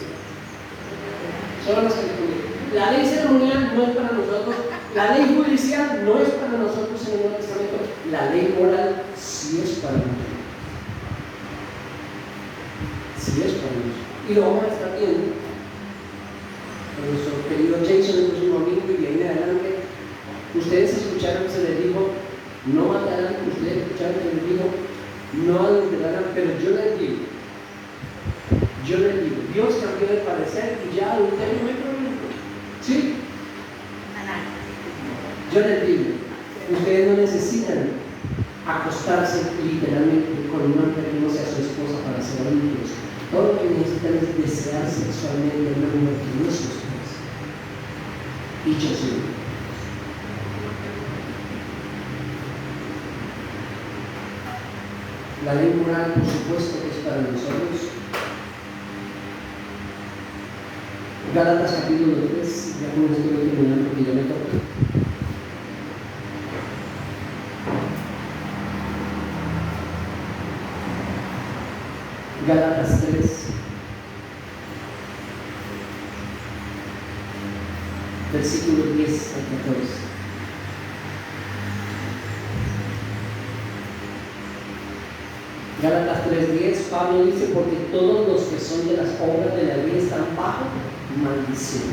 Solo las que convienen. La ley ceremonial no es para nosotros, la ley judicial no es para nosotros en el Nuevo Testamento, la ley moral sí es para nosotros. Sí es para nosotros. Y lo vamos a estar viendo. Con nuestro querido Jason el próximo domingo y de ahí en adelante. Ustedes escucharon que se les dijo, no matarán, ustedes escucharon que se les dijo, no adulterarán, pero yo les digo, Dios cambió de parecer y ya adulterio no hay problema. ¿Sí? Yo les digo, ustedes no necesitan acostarse literalmente con una mujer que no sea su esposa para ser adultos. Todo lo que necesitan es desear sexualmente a una mujer que no es su esposa. Dicho así. La ley moral, por supuesto, que es para nosotros. Gálatas capítulo 3, ya con esto voy terminando porque ya me toca. Gálatas 3, versículos 10 al 14. Gálatas 3:10, Pablo dice, porque todos los que son de las obras de la ley están bajo maldición.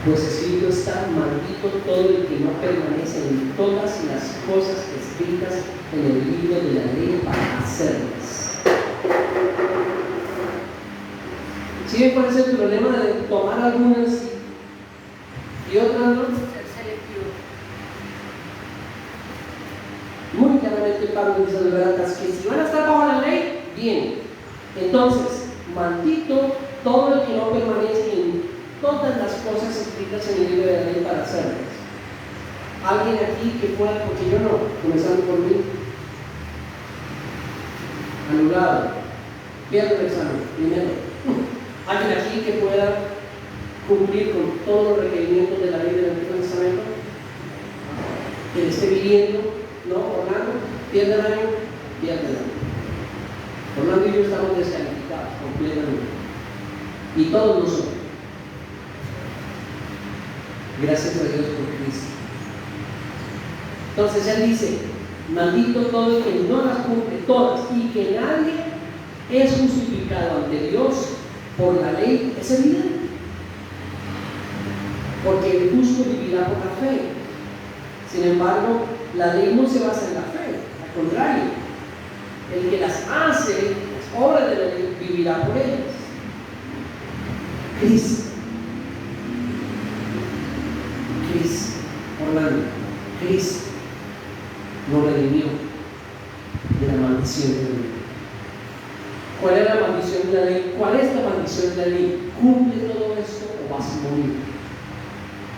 Pues escrito está, maldito todo el que no permanece en todas las cosas escritas en el libro de la ley para hacerlas. ¿Sí ven cuál es el problema de tomar algunas y otras no? Muy claramente Pablo dice a los Gálatas que si van a estar bajo la ley, bien. Entonces, maldito todo el que no permanece en todas las cosas escritas en el libro de la ley para hacerlas. Alguien aquí que pueda, porque yo no, comenzando por mí, anulado, pierdo el examen, primero. Alguien aquí que pueda cumplir con todos los requerimientos de la ley del Antiguo Testamento, que le esté viviendo, ¿no? Orlando, pierde el año, pierde el año. Orlando y yo estamos descalificados completamente. Y todos nosotros. Gracias a Dios por Cristo. Entonces él dice, maldito todo el que no las cumple todas y que nadie es justificado ante Dios por la ley, es evidente. Porque el justo vivirá por la fe. Sin embargo, la ley no se basa en la fe, al contrario, el que las hace, las obras de la ley, vivirá por ellas. Cristo, Orlando, Cristo nos redimió de la maldición de la ley. ¿Cuál es la maldición de la ley? ¿Cuál es la maldición de la ley? ¿Cumple todo esto o vas a morir?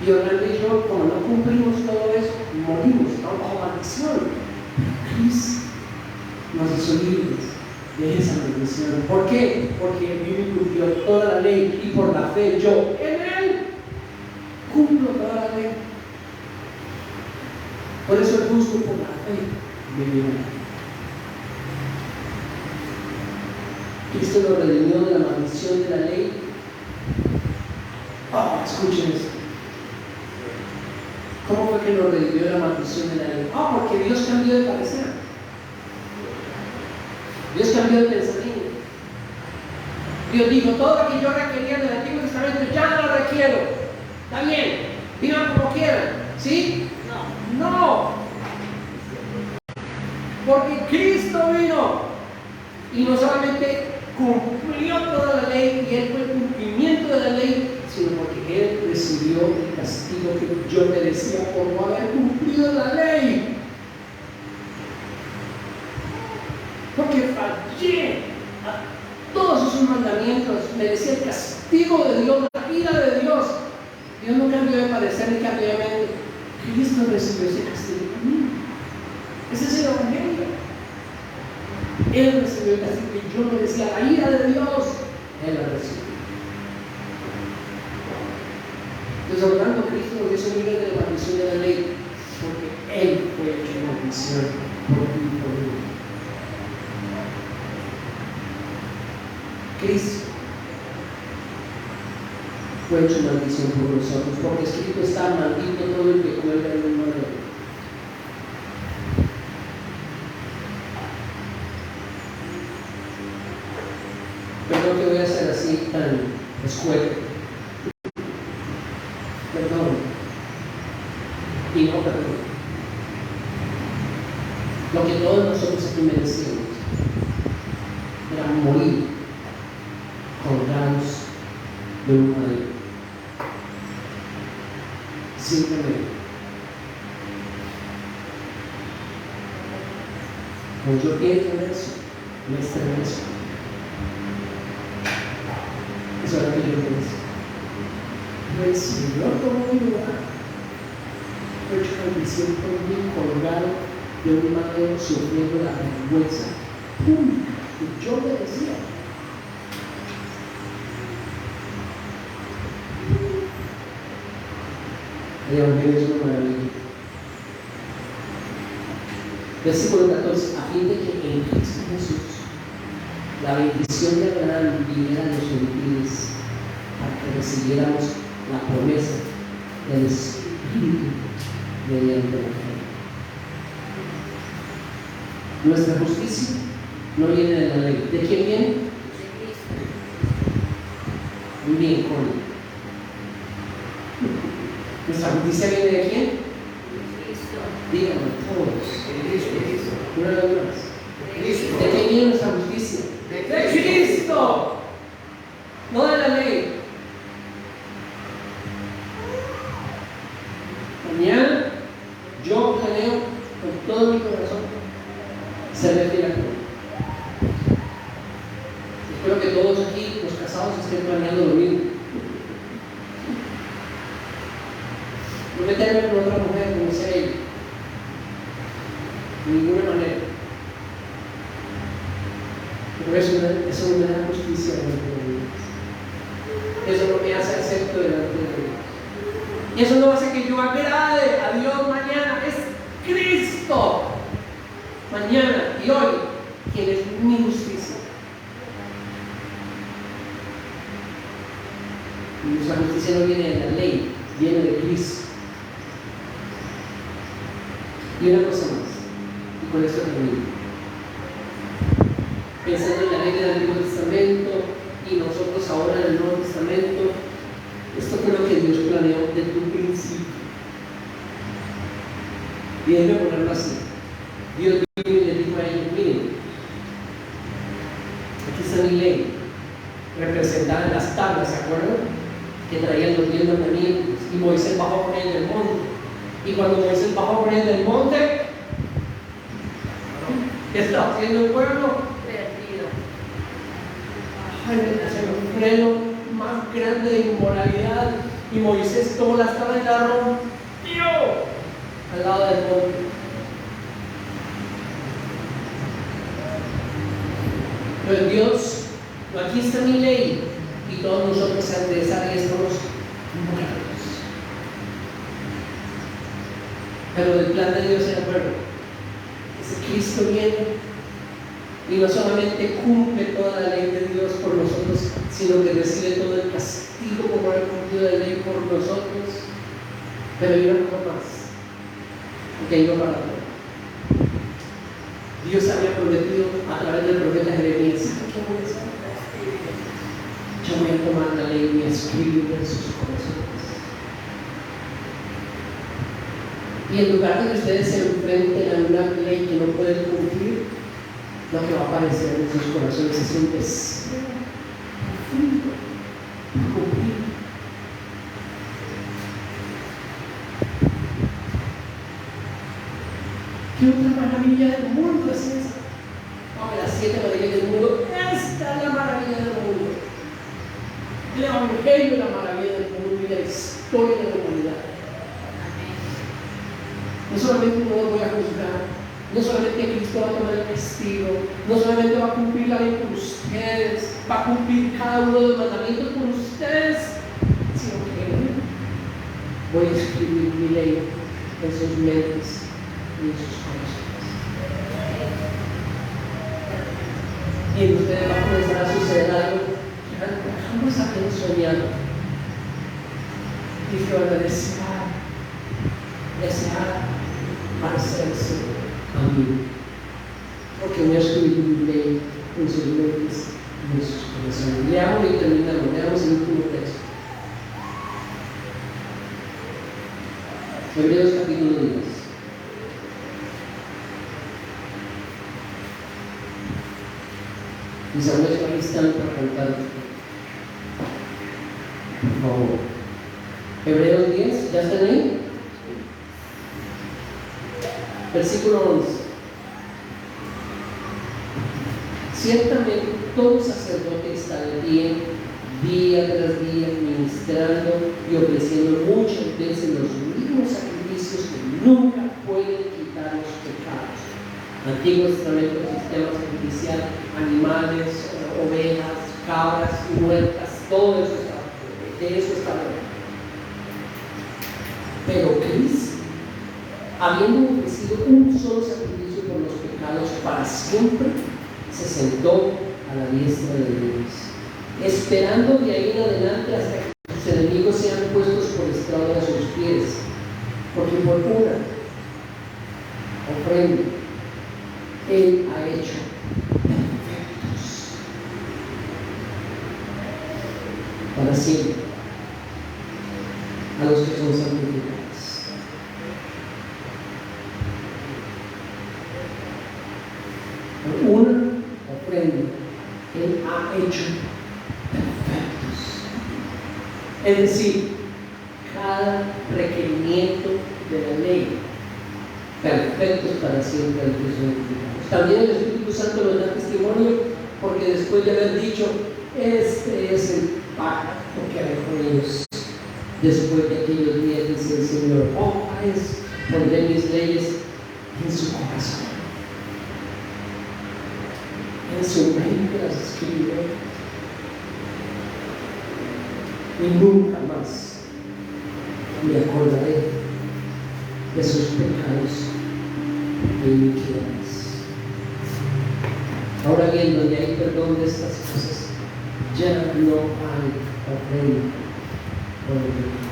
Y Orlando y yo, como no cumplimos todo eso, morimos, estamos bajo maldición. Cristo nos hizo libres de esa maldición. ¿Por qué? Porque Él vive y cumplió toda la ley y por la fe yo en Él cumplo toda la ley. Por eso el justo por la fe vivirá. Cristo nos redimió de la maldición de la ley. Escuchen esto. ¿Cómo fue que nos redimió la maldición de la ley? Porque Dios cambió de parecer. Dios cambió de pensamiento. Dios dijo, todo lo que yo requería del Antiguo Testamento ya no lo requiero. Está bien, vivan como quieran. ¿Sí? No. Porque Cristo vino y no solamente cumplió toda la ley y Él fue el cumplimiento de la ley, sino porque Él recibió el castigo que yo merecía por no haber cumplido la ley. Porque fallé a todos sus mandamientos, merecía el castigo de Dios, la ira de Dios. Dios no cambió de parecer ni cambió de mente. Cristo recibió ese castigo también. Ese es el Evangelio. Él recibió el castigo que yo merecía, la ira de Dios. Él la recibió. Entonces, hablando, Cristo nos hizo libre de la maldición de la ley, porque Él fue hecho maldición por ti y por mí. Cristo fue hecho maldición por nosotros, porque escrito está: maldito todo el que cuelga en un madero. Perdón que voy a hacer así tan escueto. Perdón. Y no perdón. Lo que todos nosotros aquí merecíamos era morir colgados de un madero. Simplemente. Cuando yo pienso en eso, me estremezco. Eso es lo que yo pienso. El Señor tomó mi lugar, fue hecho maldición por mí, colgado de un madero, sufriendo la vergüenza pública que yo merecía. El Evangelio es una maravilla. Versículo 14: a fin de que en Cristo Jesús la bendición de Abraham viniera a los gentiles, para que recibiéramos la promesa del Espíritu mediante la fe. Nuestra justicia no viene de la ley. ¿De quién viene? De Cristo. Muy bien, Connie. ¿Nuestra justicia viene de quién? De Cristo. Díganme todos. De Cristo. Una vez más. De Cristo. ¿De quién viene nuestra justicia? De Cristo. No de la ley. Mañana yo planeo con todo mi corazón serle fiel a Dios. Espero que todos aquí, los casados, estén planeando lo mismo. No meterme con otra mujer como sea ella. De ninguna manera. Por eso no me da justicia delante de Dios. Eso no me hace acepto delante de Dios. Y eso no hace que yo agrade a Dios mañana. Es Cristo mañana y hoy quien es mi justicia. Y nuestra justicia no viene de la ley, viene de Cristo. Y una cosa más, y con esto termino. Pensando en la ley del Antiguo Testamento y nosotros ahora en el Nuevo Testamento, esto fue lo que Dios planeó desde un principio. Y déjenme ponerlo así. Dios vino y le dijo a ellos: miren, aquí está mi ley, representada en las tablas, ¿se acuerdan? Que traían los 10 mandamientos, y Moisés bajó con él del monte. Y cuando Moisés bajó con él del monte, ¿qué estaba haciendo el pueblo? Perdido. El freno más grande de inmoralidad, y Moisés tomó las tablas y la rompió al lado del monte. Pero Dios, aquí está mi ley, y todos nosotros ante esa ley estamos muertos. Pero el plan de Dios era bueno. Ese Cristo viene y no solamente cumple toda la ley de Dios por nosotros, sino que recibe todo el castigo como haber cumplido la ley por nosotros. Pero hay una cosa más. que iba para todo. Dios había prometido a través del profeta Jeremías: ¿sabe qué voy a hacer? Yo voy a tomar la ley y voy a escribirla en sus corazones. Y en lugar de que ustedes se enfrenten a una ley que no pueden cumplir, lo que va a aparecer en sus corazones es un deseo profundo de cumplir. ¿Qué otra maravilla del mundo es esa? Vamos, las 7 maravillas del mundo. Esta es la maravilla del mundo. El Evangelio es la maravilla del mundo y la historia de la humanidad. No solamente no lo voy a juzgar, no solamente Cristo va a tomar el castigo, no solamente va a cumplir la ley por ustedes, va a cumplir cada uno de los mandamientos por ustedes, sino que voy a escribir mi ley en sus mentes y en sus corazones. Y en ustedes va a comenzar a suceder algo que jamás habían soñado. Y que van a desear parecerse a mí. Porque voy a escribir mi ley en sus mentes y en sus corazones. Leamos y terminamos. Leamos el último texto. Hebreos capítulo 10. Y Samuel está listando para cantar. Por favor. Hebreos 10, ¿ya están ahí? Versículo 11. Ciertamente todo sacerdote está de pie, día tras día, ministrando y ofreciendo muchas veces los mismos sacrificios que nunca pueden quitar los pecados. Antiguo Testamento, sistema sacrificial, animales, ovejas, cabras, muertas, todo eso está, de eso está hablando. Pero Cristo, habiendo ofrecido un solo sacrificio por los pecados para siempre, se sentó a la diestra de Dios, esperando de ahí en adelante hasta que sus enemigos sean puestos por estrado de sus pies, porque por una ofrenda Él ha hecho perfectos para siempre a los que son santificados. Por una ofrenda Él ha hecho perfectos. Es decir, cada requerimiento de la ley, perfectos para siempre al que son santificados. También el Espíritu Santo nos da testimonio, porque después de haber dicho: este es el pacto que haré con ellos después de aquellos días, dice el Señor: pondré mis leyes en su corazón, en su mente las escribiré, y nunca más me acordaré de sus pecados e iniquidades. Ahora bien, donde hay perdón de estas cosas, ya no hay ofrenda por el pecado.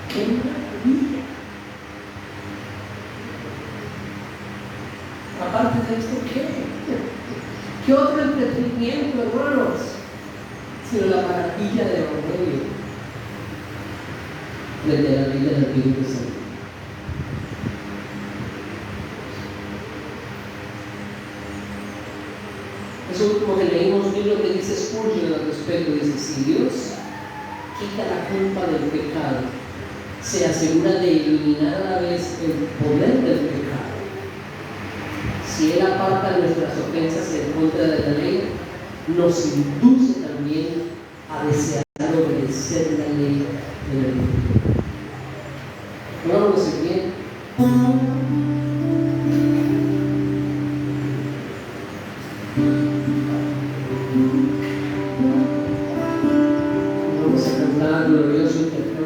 ¡Qué maravilla! Aparte de esto, ¿qué otro entretenimiento, hermanos? Sino la maravilla del Evangelio, desde la vida del Espíritu Santo. Eso último que leímos, un libro que dice Spurgeon al respecto, dice: si Dios quita la culpa del pecado, se asegura de eliminar a la vez el poder del pecado. Si Él aparta nuestras ofensas en contra de la ley, nos induce también a desear obedecer la ley en el mundo. Vamos a seguir. Vamos a cantar glorioso intercambio.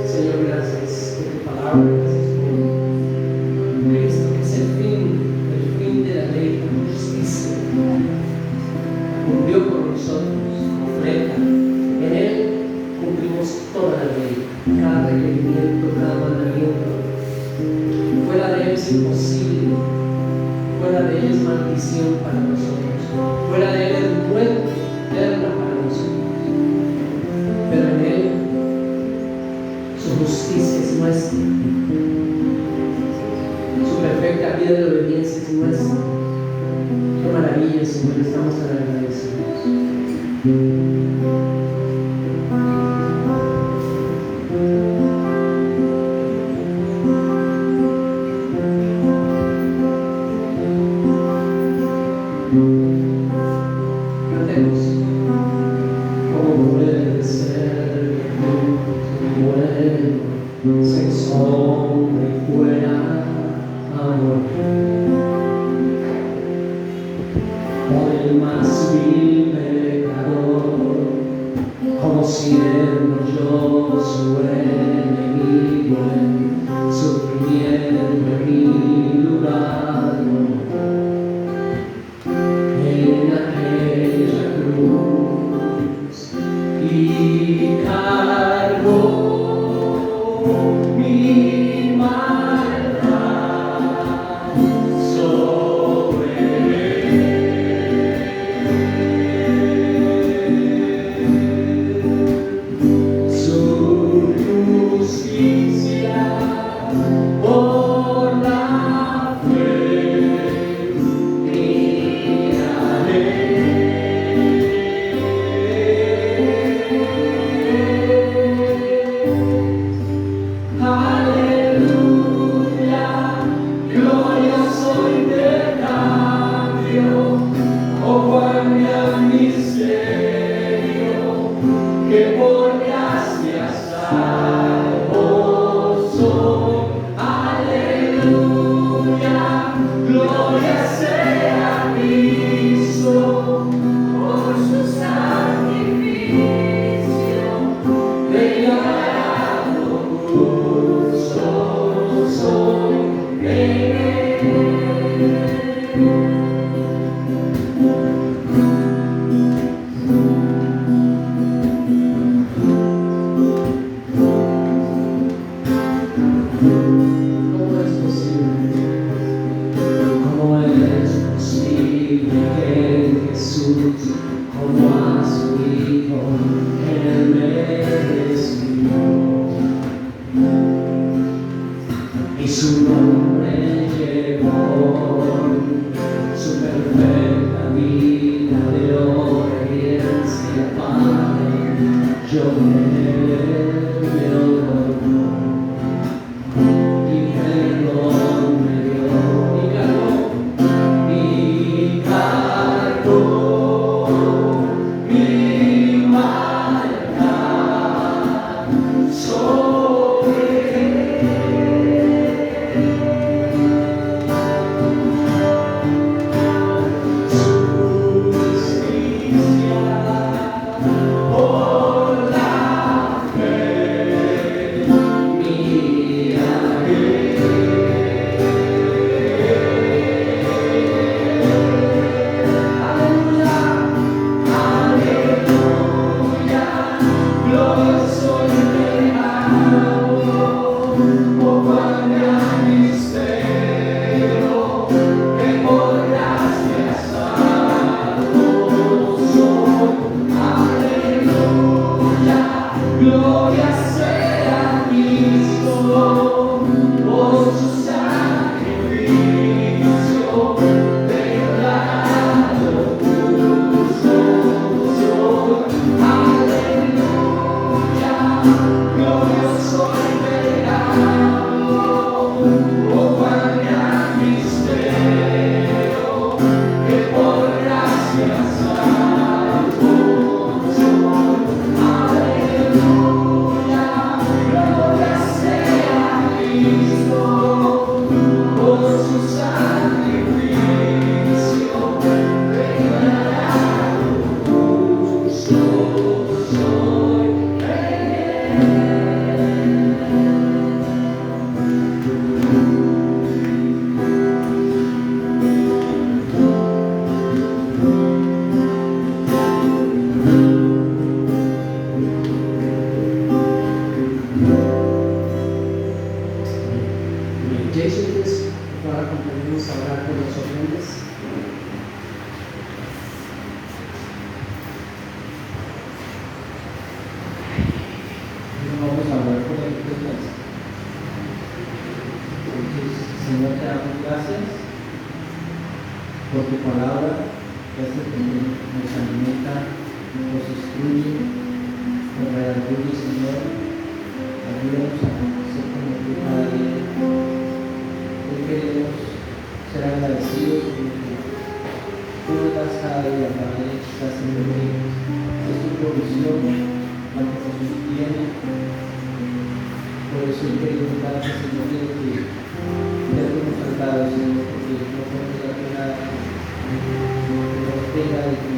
Señor, gracias por tu palabra, gracias por Cristo, que es el fin de la ley, por justicia. Cumplió por nosotros, completa. En Él cumplimos toda la ley, cada requerimiento, cada mandamiento. Fuera de Él es imposible, fuera de Él es maldición para nosotros, fuera de Él es muerte eterna para nosotros. Pero en Él su justicia es nuestra, su perfecta vida de obediencia es nuestra. Qué maravilla, Señor, estamos tan agradecidos. Cantemos. Como puede ser bueno, sin sombra y fuera amor, por el más vil pecador, como siendo yo su enemigo, sufriendo en mi lugar, en aquella cruz, y cargó mi maldad sobre su justicia por la fe aleluya, glorioso intercambio, oh cuán gran misterio, que por gracia salvo soy. Aleluya, gloria sea a Cristo, Por su sacrificio, declarado justo soy en ¿Cómo es posible? ¿Cómo es posible que Jesús, como a su Hijo, Él mereció? Y su nombre llevó su perfecta vida de obediencia, Padre, yo me honro. Y perdón me dio, y cargó mi maldad sobre su justicia por la Jason, ¿quieres por favor acompañarnos a orar por los jóvenes? Vamos a hablar por la iglesia. Señor, te damos gracias por tu palabra, gracias porque nos alimenta, nos instruye, nos redarguye, Señor. Ayúdanos a ser como tú cada día. Hoy queremos ser agradecidos por lo que tú nos das cada día, Padre. Gracias porque es tu provisión la que Jesús tiene. Por eso yo quiero preguntarte, Señor, de lo que te hemos tratado, Señor, porque no podemos darte nada que nos tenga de ti.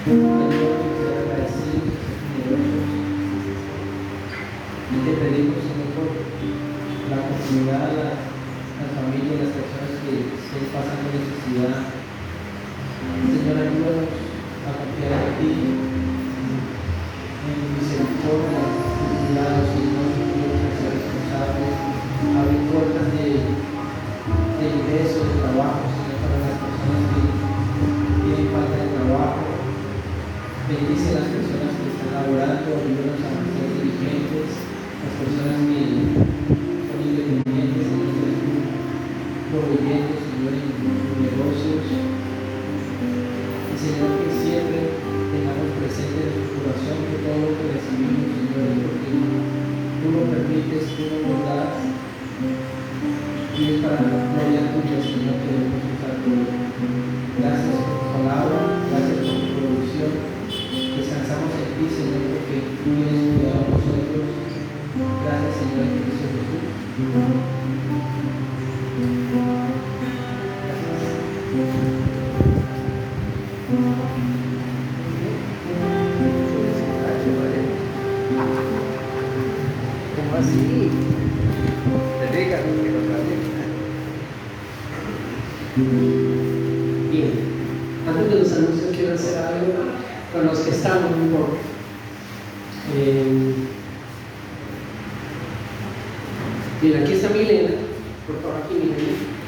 Ayúdanos a ser agradecidos, a ser generosos. Y te pedimos, Señor, por la comunidad, las familias, las personas que estén pasando necesidad. Señor, ayúdanos a confiar en ti, en misericordia, cuidado, Señor, a ser responsables, abrir puertas de ingreso, de trabajo, Señor, para las personas que tienen falta de trabajo. Bendice a las personas que están laborando, ayúdanos a ser dirigentes, las personas que son independientes, Señor, que tú proveyendo, Señor, en sus negocios. Y Señor, que siempre tengamos presente en nuestro corazón que todo lo que recibimos, Señor, es porque tú lo permites, tú nos das, y es para la gloria tuya, Señor, que debemos usar todo. Gracias por tu palabra, gracias por tu provisión. Descansamos en ti, Señor, porque tú vienes cuidado a nosotros. Gracias, Señor, en Cristo Jesús. ¿Cómo así? Te digan que lo traen. Bien, antes de los anuncios quiero hacer algo con los que estamos un poco. Bien, aquí está Milena, por favor, aquí Milena.